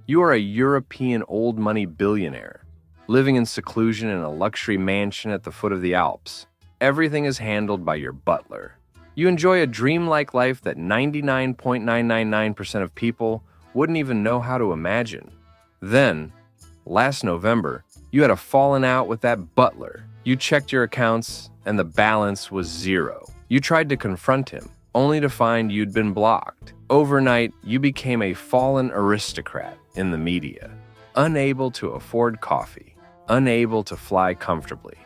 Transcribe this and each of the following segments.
You are a European old money billionaire, living in seclusion in a luxury mansion at the foot of the Alps. Everything is handled by your butler. You enjoy a dreamlike life that 99.999% of people wouldn't even know how to imagine. Then, last November, you had a falling out with that butler. You checked your accounts, and the balance was zero. You tried to confront him, only to find you'd been blocked. Overnight, you became a fallen aristocrat in the media, unable to afford coffee, unable to fly comfortably.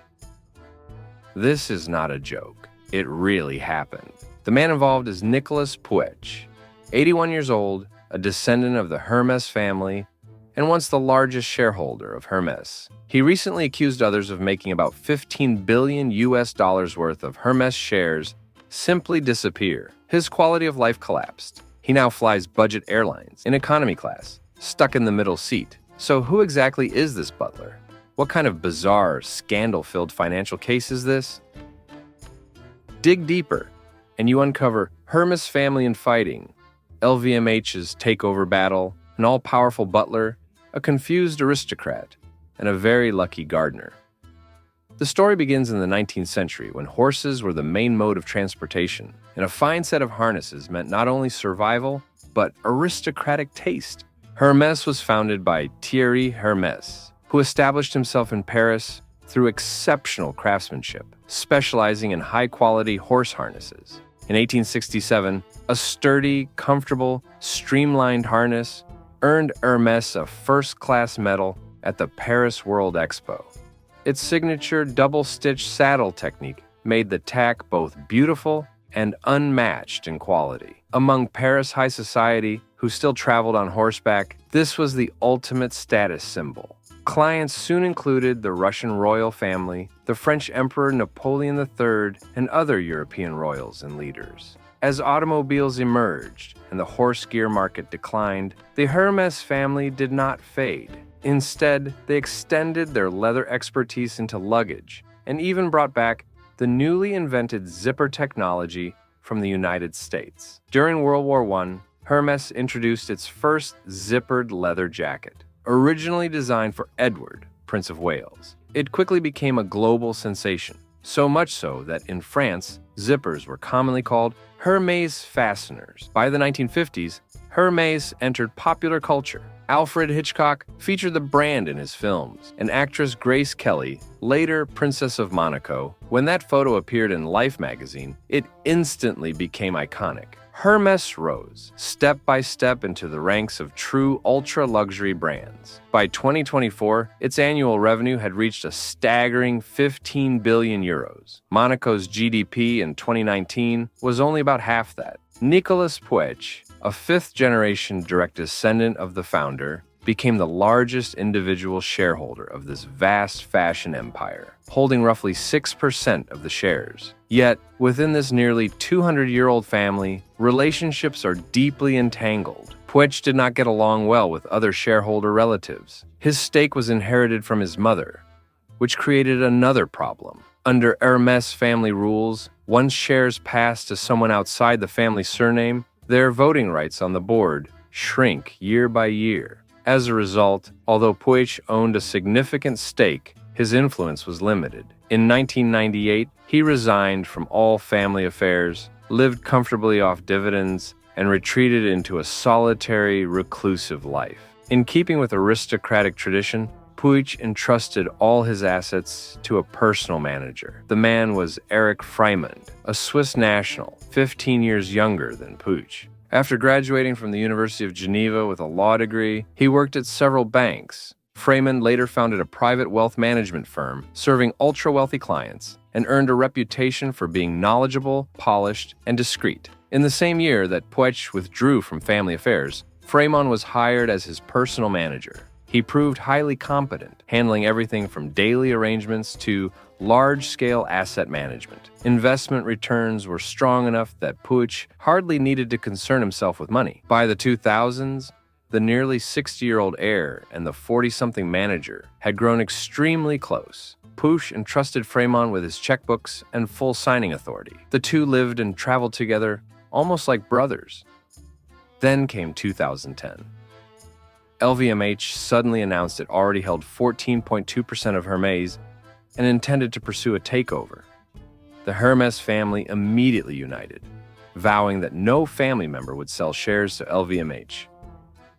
This is not a joke. It really happened. The man involved is Nicolas Puech, 81 years old, a descendant of the Hermes family, and once the largest shareholder of Hermes. He recently accused others of making about $15 billion worth of Hermes shares simply disappear. His quality of life collapsed. He now flies budget airlines in economy class, stuck in the middle seat. So who exactly is this butler? What kind of bizarre, scandal-filled financial case is this? Dig deeper, and you uncover Hermes family and fighting, LVMH's takeover battle, an all-powerful butler, a confused aristocrat, and a very lucky gardener. The story begins in the 19th century when horses were the main mode of transportation, and a fine set of harnesses meant not only survival, but aristocratic taste. Hermes was founded by Thierry Hermes, who established himself in Paris through exceptional craftsmanship, specializing in high-quality horse harnesses. In 1867, a sturdy, comfortable, streamlined harness earned Hermes a first-class medal at the Paris World Expo. Its signature double-stitch saddle technique made the tack both beautiful and unmatched in quality. Among Paris high society, who still traveled on horseback, this was the ultimate status symbol. Clients soon included the Russian royal family, the French Emperor Napoleon III, and other European royals and leaders. As automobiles emerged and the horse gear market declined, the Hermes family did not fade. Instead, they extended their leather expertise into luggage and even brought back the newly invented zipper technology from the United States. During World War I, Hermes introduced its first zippered leather jacket. Originally designed for Edward, Prince of Wales, it quickly became a global sensation, so much so that in France, zippers were commonly called Hermes fasteners. By the 1950s, Hermes entered popular culture. Alfred Hitchcock featured the brand in his films, and actress Grace Kelly, later Princess of Monaco, when that photo appeared in Life magazine, it instantly became iconic. Hermes rose, step by step, into the ranks of true ultra-luxury brands. By 2024, its annual revenue had reached a staggering 15 billion euros. Monaco's GDP in 2019 was only about half that. Nicolas Puech, a fifth-generation direct descendant of the founder, became the largest individual shareholder of this vast fashion empire, holding roughly 6% of the shares. Yet, within this nearly 200-year-old family, relationships are deeply entangled. Puech did not get along well with other shareholder relatives. His stake was inherited from his mother, which created another problem. Under Hermes family rules, once shares passed to someone outside the family surname, their voting rights on the board shrink year by year. As a result, although Puech owned a significant stake, his influence was limited. In 1998, he resigned from all family affairs, lived comfortably off dividends, and retreated into a solitary, reclusive life. In keeping with aristocratic tradition, Puech entrusted all his assets to a personal manager. The man was Erich Freimund, a Swiss national, 15 years younger than Puech. After graduating from the University of Geneva with a law degree, he worked at several banks. Freimund later founded a private wealth management firm serving ultra-wealthy clients and earned a reputation for being knowledgeable, polished, and discreet. In the same year that Puech withdrew from family affairs, Freimund was hired as his personal manager. He proved highly competent, handling everything from daily arrangements to large-scale asset management. Investment returns were strong enough that Puech hardly needed to concern himself with money. By the 2000s, the nearly 60-year-old heir and the 40-something manager had grown extremely close. Puech entrusted Freimund with his checkbooks and full signing authority. The two lived and traveled together almost like brothers. Then came 2010. LVMH suddenly announced it already held 14.2% of Hermes and intended to pursue a takeover. The Hermes family immediately united, vowing that no family member would sell shares to LVMH.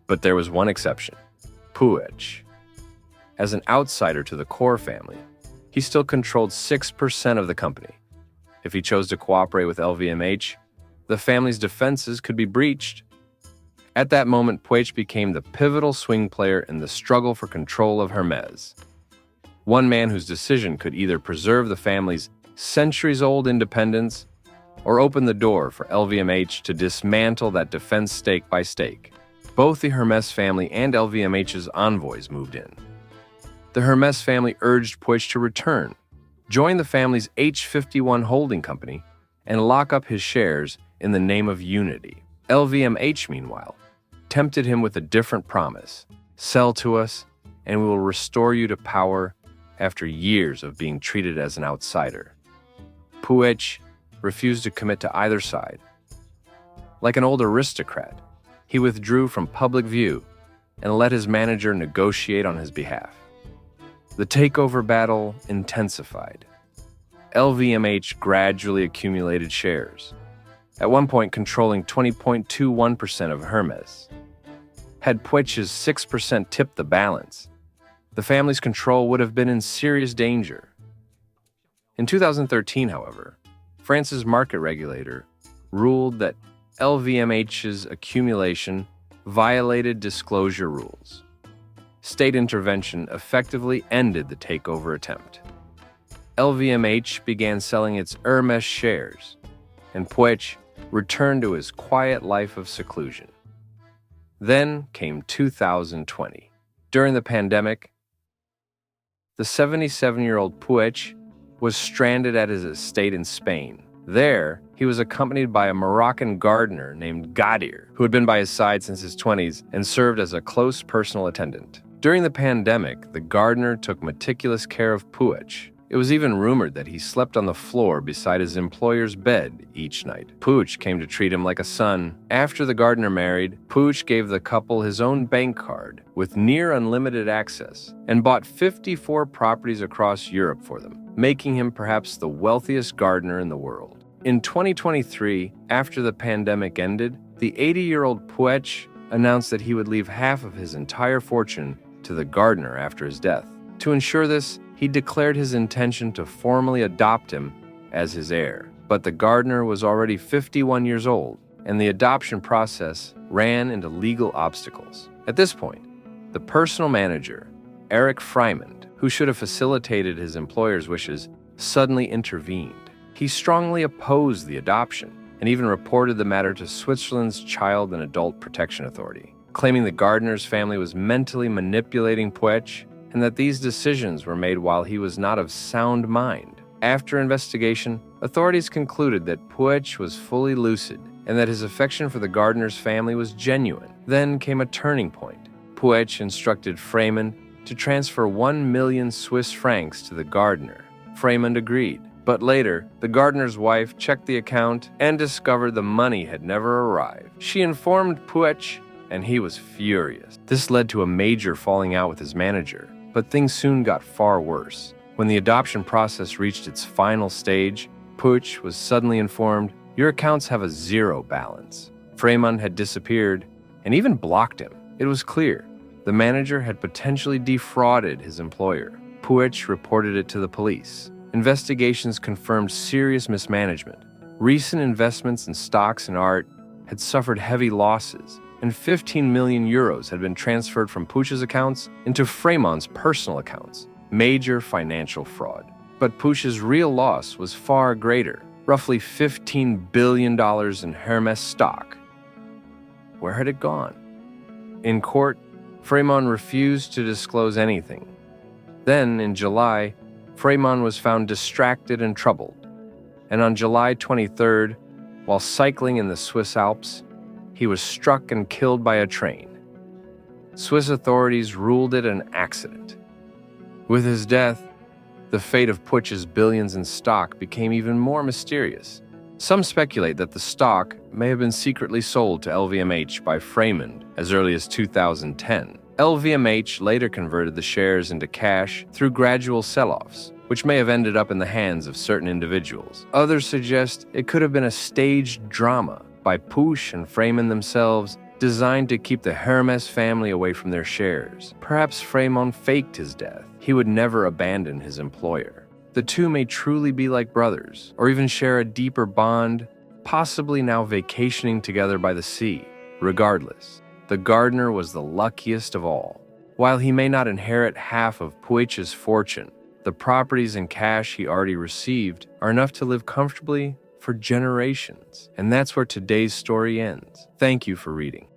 But there was one exception: Puig. As an outsider to the core family, he still controlled 6% of the company. If he chose to cooperate with LVMH, the family's defenses could be breached. At that moment, Puig became the pivotal swing player in the struggle for control of Hermes. One man whose decision could either preserve the family's centuries-old independence or open the door for LVMH to dismantle that defense stake by stake. Both the Hermes family and LVMH's envoys moved in. The Hermes family urged Puig to return, join the family's H51 holding company, and lock up his shares in the name of unity. LVMH, meanwhile, tempted him with a different promise: sell to us, and we will restore you to power after years of being treated as an outsider. Puig refused to commit to either side. Like an old aristocrat, he withdrew from public view and let his manager negotiate on his behalf. The takeover battle intensified. LVMH gradually accumulated shares, at one point controlling 20.21% of Hermes. Had Puig's 6% tipped the balance, the family's control would have been in serious danger. In 2013, however, France's market regulator ruled that LVMH's accumulation violated disclosure rules. State intervention effectively ended the takeover attempt. LVMH began selling its Hermes shares, and Puig returned to his quiet life of seclusion. Then came 2020. During the pandemic, the 77-year-old Puig was stranded at his estate in Spain. There, he was accompanied by a Moroccan gardener named Gadir, who had been by his side since his 20s and served as a close personal attendant. During the pandemic, the gardener took meticulous care of Puig. It was even rumored that he slept on the floor beside his employer's bed each night. Puig came to treat him like a son. After the gardener married, Puig gave the couple his own bank card with near unlimited access and bought 54 properties across Europe for them, making him perhaps the wealthiest gardener in the world. In 2023, after the pandemic ended, the 80-year-old Puig announced that he would leave half of his entire fortune to the gardener after his death. To ensure this, he declared his intention to formally adopt him as his heir. But the gardener was already 51 years old, and the adoption process ran into legal obstacles. At this point, the personal manager, Eric Freimund, who should have facilitated his employer's wishes, suddenly intervened. He strongly opposed the adoption and even reported the matter to Switzerland's Child and Adult Protection Authority, claiming the gardener's family was mentally manipulating Puig and that these decisions were made while he was not of sound mind. After investigation, authorities concluded that Puig was fully lucid and that his affection for the gardener's family was genuine. Then came a turning point. Puig instructed Freimund to transfer 1 million Swiss francs to the gardener. Freimund agreed, but later, the gardener's wife checked the account and discovered the money had never arrived. She informed Puig, and he was furious. This led to a major falling out with his manager. But things soon got far worse. When the adoption process reached its final stage, Puig was suddenly informed, "Your accounts have a zero balance." Freimund had disappeared and even blocked him. It was clear the manager had potentially defrauded his employer. Puig reported it to the police. Investigations confirmed serious mismanagement. Recent investments in stocks and art had suffered heavy losses, and 15 million euros had been transferred from Puig's accounts into Freimund's personal accounts. Major financial fraud. But Puig's real loss was far greater, roughly $15 billion in Hermes stock. Where had it gone? In court, Freimund refused to disclose anything. Then, in July, Freimund was found distracted and troubled. And on July 23rd, while cycling in the Swiss Alps, he was struck and killed by a train. Swiss authorities ruled it an accident. With his death, the fate of Puig's billions in stock became even more mysterious. Some speculate that the stock may have been secretly sold to LVMH by Freimund as early as 2010. LVMH later converted the shares into cash through gradual sell-offs, which may have ended up in the hands of certain individuals. Others suggest it could have been a staged drama by Push and Freeman themselves, designed to keep the Hermes family away from their shares. Perhaps Freeman faked his death. He would never abandon his employer. The two may truly be like brothers, or even share a deeper bond, possibly now vacationing together by the sea. Regardless, the gardener was the luckiest of all. While he may not inherit half of Puig's fortune, the properties and cash he already received are enough to live comfortably for generations. And that's where today's story ends. Thank you for reading.